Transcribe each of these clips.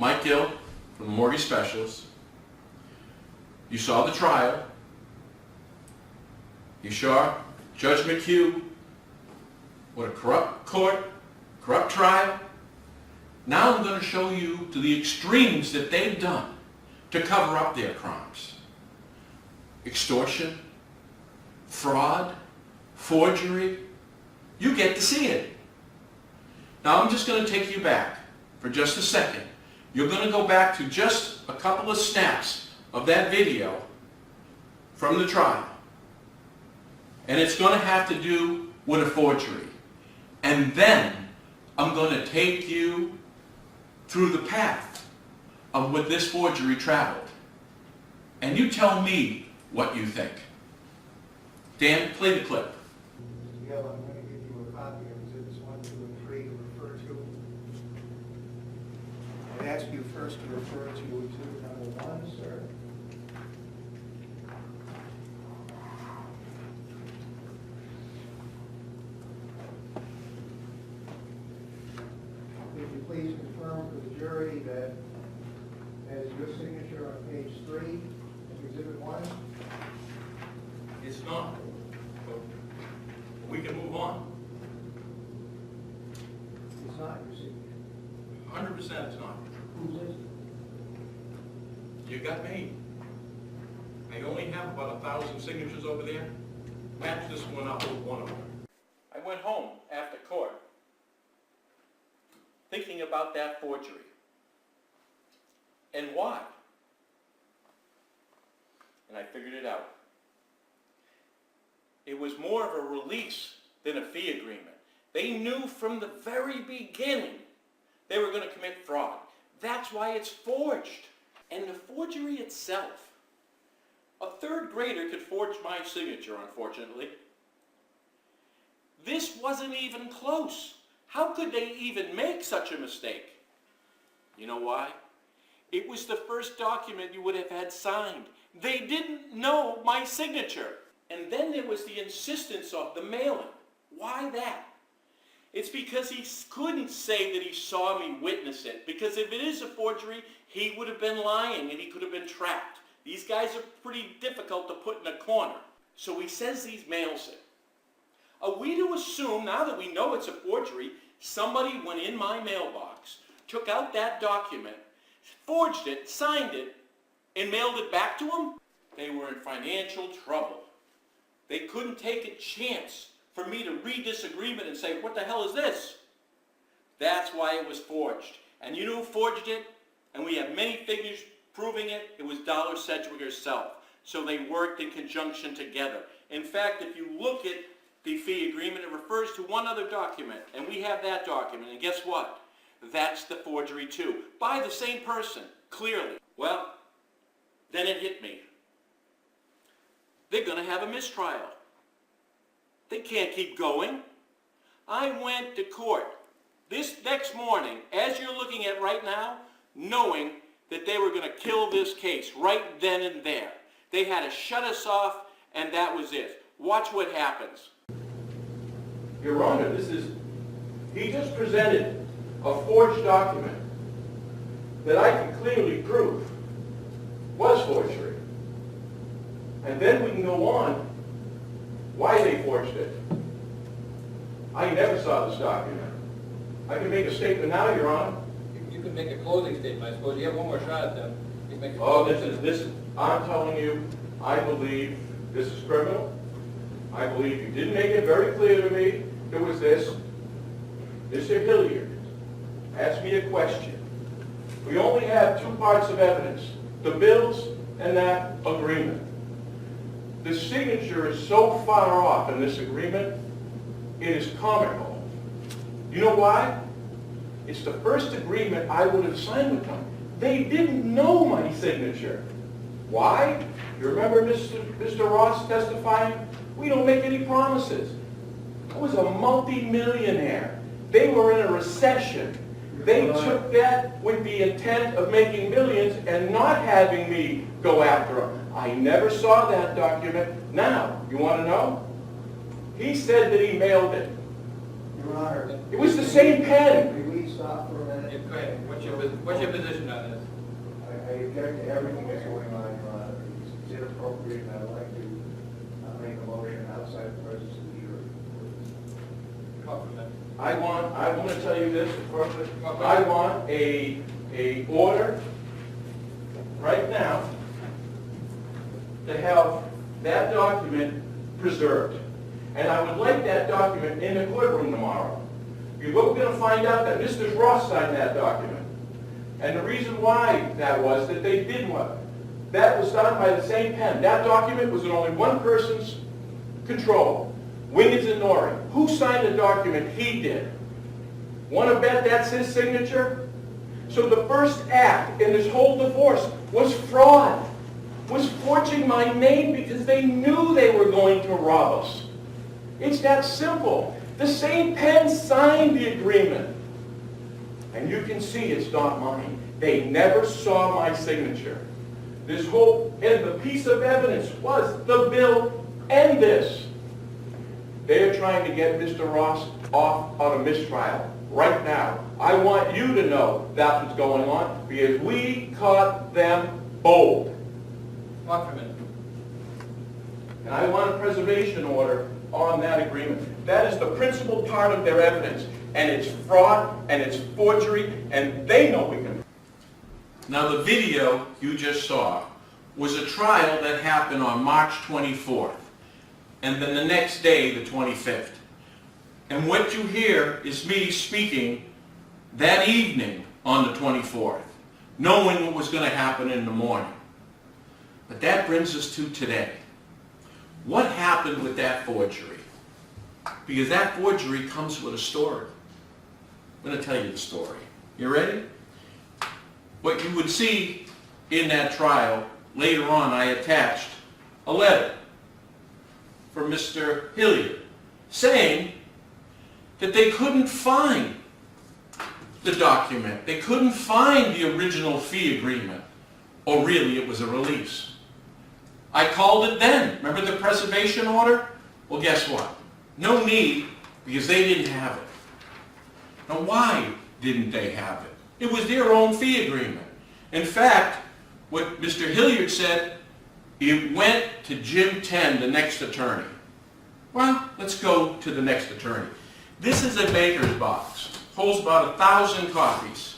Mike Gill from the Mortgage Specialist. You saw the trial. You saw Judge McHugh. What a corrupt court, corrupt trial. Now I'm going to show you to the extremes that they've done to cover up their crimes. Extortion, fraud, forgery. You get to see it. Now I'm just going to take you back for just a second. You're going to go back to just a couple of snaps of that video from the trial. And it's going to have to do with a forgery. And then I'm going to take you through the path of what this forgery traveled. And you tell me what you think. Dan, play the clip. Yeah, I'm going to give you a copy of Exhibits 1, 2, and 3 to refer to. I'd ask you first to refer to Exhibit number 1, sir. Would you please confirm for the jury that as your signature on page 3 of Exhibit 1? It's not. We can move on. It's not your signature. 100% it's not. Whose is it? You got me. I only have about 1,000 signatures over there. Match this one up with one of them. I went home after court thinking about that forgery. And why? And I figured it out. It was more of a release than a fee agreement. They knew from the very beginning they were going to commit fraud. That's why it's forged. And the forgery itself, a third grader could forge my signature, unfortunately. This wasn't even close. How could they even make such a mistake? You know why? It was the first document you would have had signed. They didn't know my signature. And then there was the insistence of the mailing. Why that? It's because he couldn't say that he saw me witness it. Because if it is a forgery, he would have been lying and he could have been trapped. These guys are pretty difficult to put in a corner. So he says he mails it. Are we to assume, now that we know it's a forgery, somebody went in my mailbox, took out that document, forged it, signed it, and mailed it back to him? They were in financial trouble. They couldn't take a chance for me to read this agreement and say, what the hell is this? That's why it was forged. And you know who forged it? And we have many figures proving it. It was Dollar Sedgwick herself. So they worked in conjunction together. In fact, if you look at the fee agreement, it refers to one other document. And we have that document. And guess what? That's the forgery too. By the same person, clearly. Well, then it hit me. They're going to have a mistrial. They can't keep going. I went to court this next morning, as you're looking at right now, knowing that they were going to kill this case right then and there. They had to shut us off, and that was it. Watch what happens. Your Honor, he just presented a forged document that I can clearly prove was forgery. And then we can go on why they forged it. I never saw this document. I can make a statement now, Your Honor. You can make a closing statement, I suppose. You have one more shot at them. You can make a this is, I'm telling you, I believe this is criminal. I believe you didn't make it very clear to me it was this. Mr. Hilliard asked me a question. We only have two parts of evidence, the bills and that agreement. The signature is so far off in this agreement, it is comical. You know why? It's the first agreement I would have signed with them. They didn't know my signature. Why? You remember Mr. Ross testifying? We don't make any promises. I was a multi-millionaire. They were in a recession. They took that with the intent of making millions and not having me go after them. I never saw that document. Now, you want to know? He said that he mailed it. Your Honor. It was the same pen. Can we stop for a minute? Go ahead, what's your position on this? I object to everything that's going on, Your Honor. It's inappropriate, and I'd like to make a motion outside the presence of the jury. Come up for a minute. I want to tell you this, I want a order right now to have that document preserved. And I would like that document in the courtroom tomorrow. Because we're going to find out that Mr. Ross signed that document. And the reason why that was that they did what? That was done by the same pen. That document was in only one person's control. Wiggins and Norrie. Who signed the document? He did. Want to bet that's his signature? So the first act in this whole divorce was fraud. Was forging my name because they knew they were going to rob us. It's that simple. The same pen signed the agreement. And you can see it's not mine. They never saw my signature. This whole, and the piece of evidence was the bill and this. They are trying to get Mr. Ross off on a mistrial right now. I want you to know that's what's going on because we caught them bold. Come up for a minute. And I want a preservation order on that agreement. That is the principal part of their evidence. And it's fraud, and it's forgery, and they know we can. Now the video you just saw was a trial that happened on March 24th. And then the next day, the 25th. And what you hear is me speaking that evening on the 24th, knowing what was going to happen in the morning. But that brings us to today. What happened with that forgery? Because that forgery comes with a story. I'm going to tell you the story. You ready? What you would see in that trial, later on I attached a letter from Mr. Hilliard saying that they couldn't find the document. They couldn't find the original fee agreement. Or really it was a release. I called it then. Remember the preservation order? Well, guess what? No need, because they didn't have it. Now, why didn't they have it? It was their own fee agreement. In fact, what Mr. Hilliard said, it went to Jim 10, the next attorney. Well, let's go to the next attorney. This is a baker's box. Holds about 1,000 copies.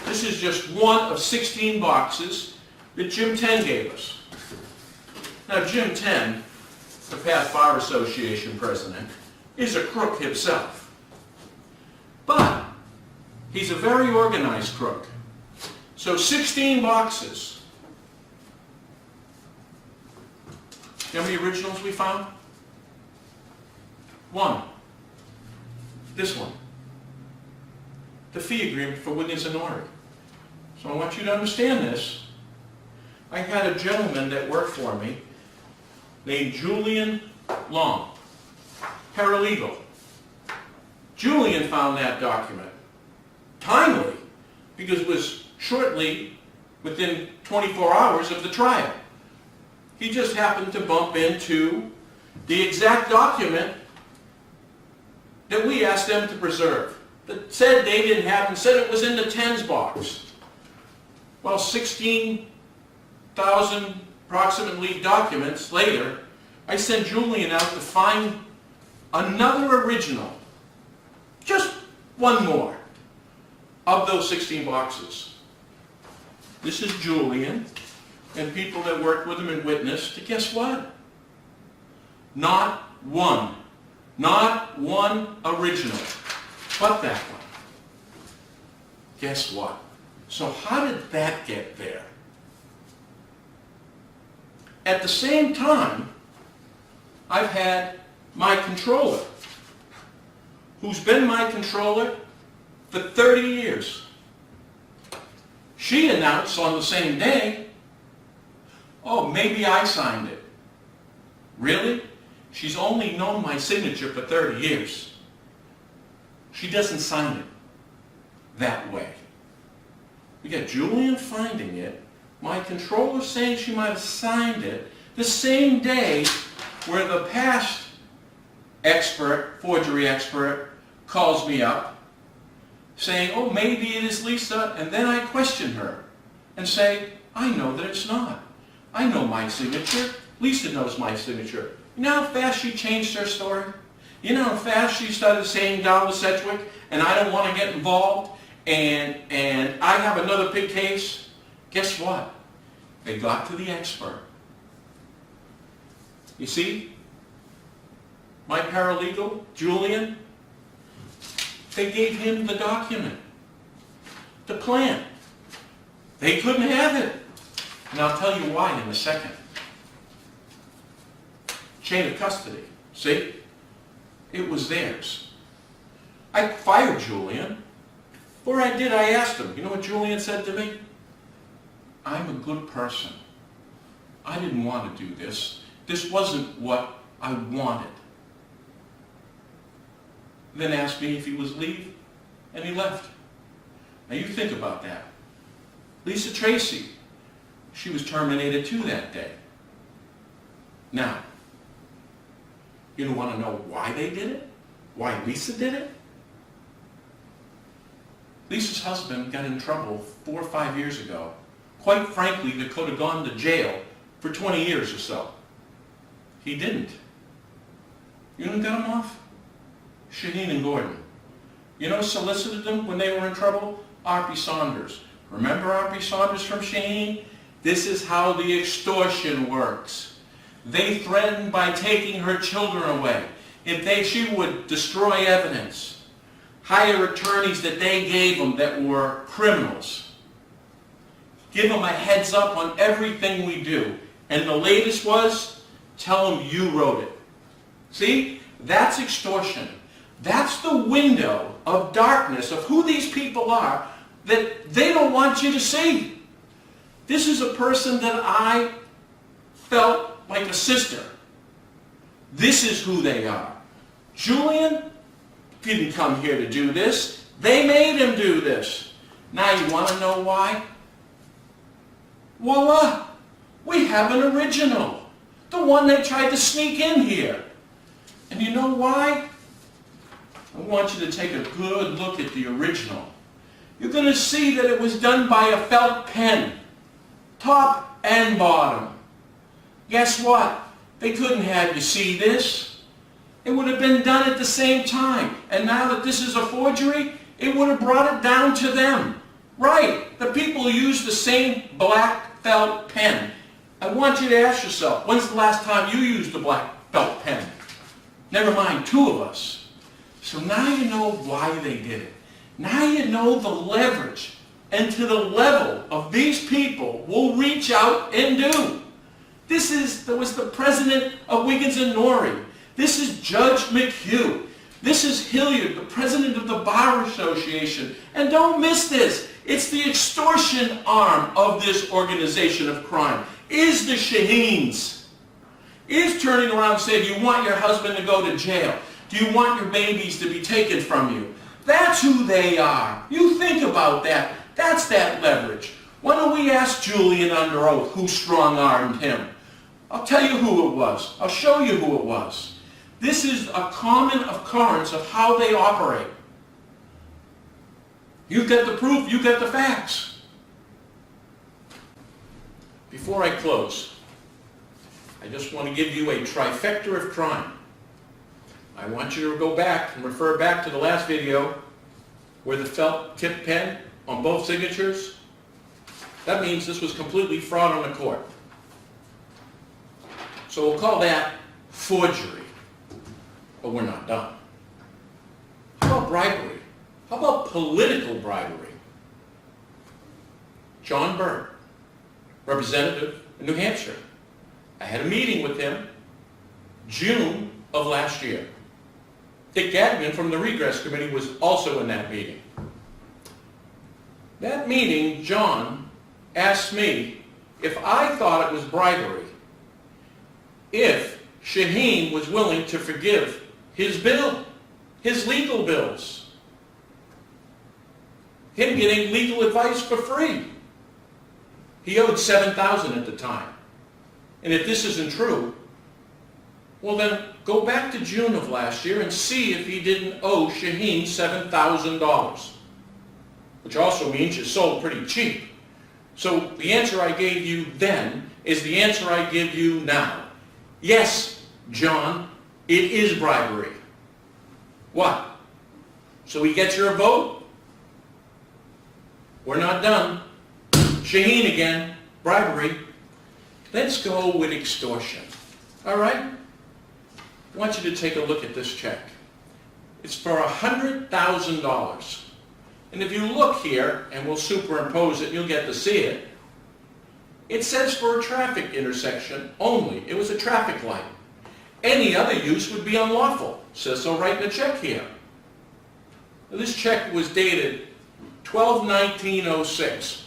This is just one of 16 boxes that Jim 10 gave us. Now, Jim 10, the past Bar Association president, is a crook himself. But he's a very organized crook. So 16 boxes. You know how many originals we found? One. This one. The fee agreement for Wiggins and Norrie. So I want you to understand this. I had a gentleman that worked for me named Julian Long, paralegal. Julian found that document timely because it was shortly within 24 hours of the trial. He just happened to bump into the exact document that we asked them to preserve. That said they didn't have and said it was in the tens box. Well, 16,000 approximately documents later, I sent Julian out to find another original. Just one more of those 16 boxes. This is Julian and people that worked with him and witnessed. Guess what? Not one original, but that one. Guess what? So how did that get there? At the same time, I've had my controller, who's been my controller for 30 years. She announced on the same day, oh, maybe I signed it. Really? She's only known my signature for 30 years. She doesn't sign it that way. We got Julian finding it, my controller saying she might have signed it the same day where the past expert, forgery expert, calls me up saying, oh, maybe it is Lisa, and then I question her and say, I know that it's not. I know my signature. Lisa knows my signature. You know how fast she changed her story? You know how fast she started saying Donald Sedgwick, and I don't want to get involved, and I have another big case? Guess what? They got to the expert. You see, my paralegal, Julian, they gave him the document, the plan. They couldn't have it. And I'll tell you why in a second. Chain of custody. See? It was theirs. I fired Julian. Before I did, I asked him. You know what Julian said to me? I'm a good person. I didn't want to do this. This wasn't what I wanted. Then asked me if he was leave, and he left. Now you think about that. Lisa Tracy, she was terminated too that day. Now, you don't want to know why they did it? Why Lisa did it? Lisa's husband got in trouble 4 or 5 years ago. Quite frankly, they could have gone to jail for 20 years or so. He didn't. You know who got him off? Shaheen and Gordon. You know who solicited them when they were in trouble? R.P. Saunders. Remember R.P. Saunders from Shaheen? This is how the extortion works. They threatened by taking her children away. If she would destroy evidence, hire attorneys that they gave them that were criminals. Give them a heads up on everything we do. And the latest was, tell them you wrote it. See? That's extortion. That's the window of darkness of who these people are that they don't want you to see. This is a person that I felt like a sister. This is who they are. Julian didn't come here to do this. They made him do this. Now you want to know why? Voila! We have an original. The one they tried to sneak in here. And you know why? I want you to take a good look at the original. You're going to see that it was done by a felt pen. Top and bottom. Guess what? They couldn't have you see this. It would have been done at the same time. And now that this is a forgery, it would have brought it down to them. Right. The people who use the same black felt pen. I want you to ask yourself, when's the last time you used a black felt pen? Never mind, 2 of us. So now you know why they did it. Now you know the leverage and to the level of these people will reach out and do. There was the president of Wiggins and Norrie. This is Judge McHugh. This is Hilliard, the president of the Bar Association. And don't miss this. It's the extortion arm of this organization of crime. Is the Shaheens. Is turning around and saying, do you want your husband to go to jail? Do you want your babies to be taken from you? That's who they are. You think about that. That's that leverage. Why don't we ask Julian under oath who strong-armed him? I'll tell you who it was. I'll show you who it was. This is a common occurrence of how they operate. You've got the proof, you've got the facts. Before I close, I just want to give you a trifecta of crime. I want you to go back and refer back to the last video where the felt tip pen on both signatures. That means this was completely fraud on the court. So we'll call that forgery. But we're not done. How about bribery? How about political bribery? John Byrd, representative in New Hampshire. I had a meeting with him June of last year. Dick Gagnon from the Regress Committee was also in that meeting. That meeting, John asked me if I thought it was bribery if Shaheen was willing to forgive his bill, his legal bills, him getting legal advice for free. He owed $7,000 at the time. And if this isn't true, well then go back to June of last year and see if he didn't owe Shaheen $7,000. which also means you sold pretty cheap. So the answer I gave you then is the answer I give you now. Yes, John, it is bribery. What? So he gets your vote? We're not done. Shaheen again, bribery. Let's go with extortion. All right? I want you to take a look at this check. It's for $100,000. And if you look here, and we'll superimpose it, you'll get to see it. It says for a traffic intersection only. It was a traffic light. Any other use would be unlawful. It says so right in the check here. Now, this check was dated 12/19/06.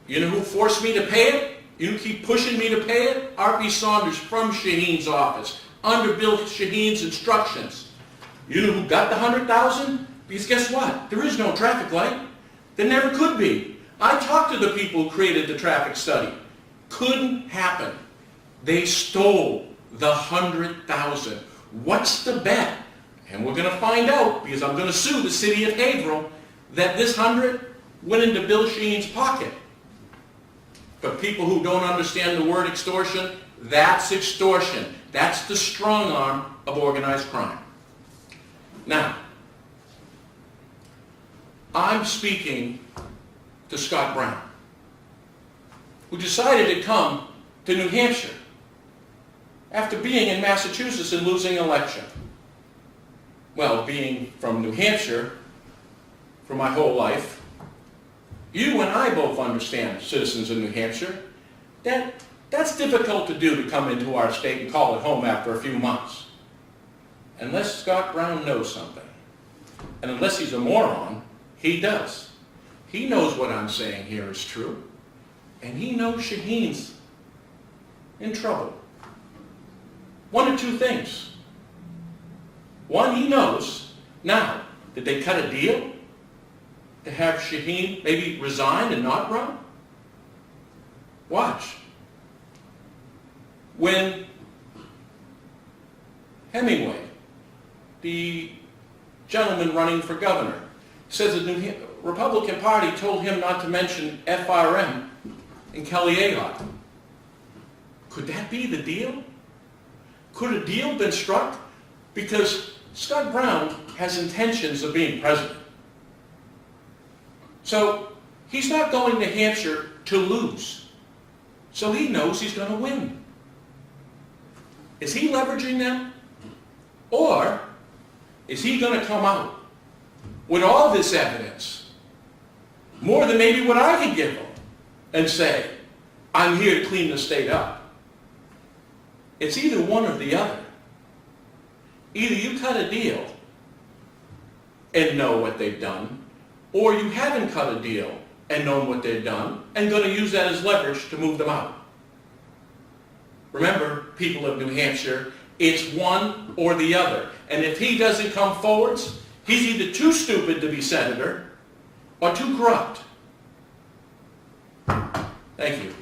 You know who forced me to pay it? You keep pushing me to pay it? R.P. Saunders from Shaheen's office, under Bill Shaheen's instructions. You know who got the $100,000? Because guess what? There is no traffic light. There never could be. I talked to the people who created the traffic study. Couldn't happen. They stole the $100,000. What's the bet? And we're going to find out, because I'm going to sue the city of Haverhill, that this 100 went into Bill Shaheen's pocket. But people who don't understand the word extortion, that's extortion. That's the strong arm of organized crime. Now, I'm speaking to Scott Brown, who decided to come to New Hampshire after being in Massachusetts and losing an election. Well, being from New Hampshire for my whole life, you and I both understand, citizens of New Hampshire, that that's difficult to do, to come into our state and call it home after a few months. Unless Scott Brown knows something. And unless he's a moron, he does. He knows what I'm saying here is true. And he knows Shaheen's in trouble. One of two things. One, he knows, now, did they cut a deal to have Shaheen maybe resign and not run? Watch. When Hemingway, the gentleman running for governor, says the Republican Party told him not to mention FRM and Kelly Ayotte. Could that be the deal? Could a deal been struck? Because Scott Brown has intentions of being president. So he's not going to Hampshire to lose. So he knows he's going to win. Is he leveraging them? Or is he going to come out with all this evidence, more than maybe what I could give him, and say, I'm here to clean the state up? It's either one or the other. Either you cut a deal and know what they've done, or you haven't cut a deal and known what they've done and going to use that as leverage to move them out. Remember, people of New Hampshire, it's one or the other. And if he doesn't come forwards, he's either too stupid to be senator or too corrupt. Thank you.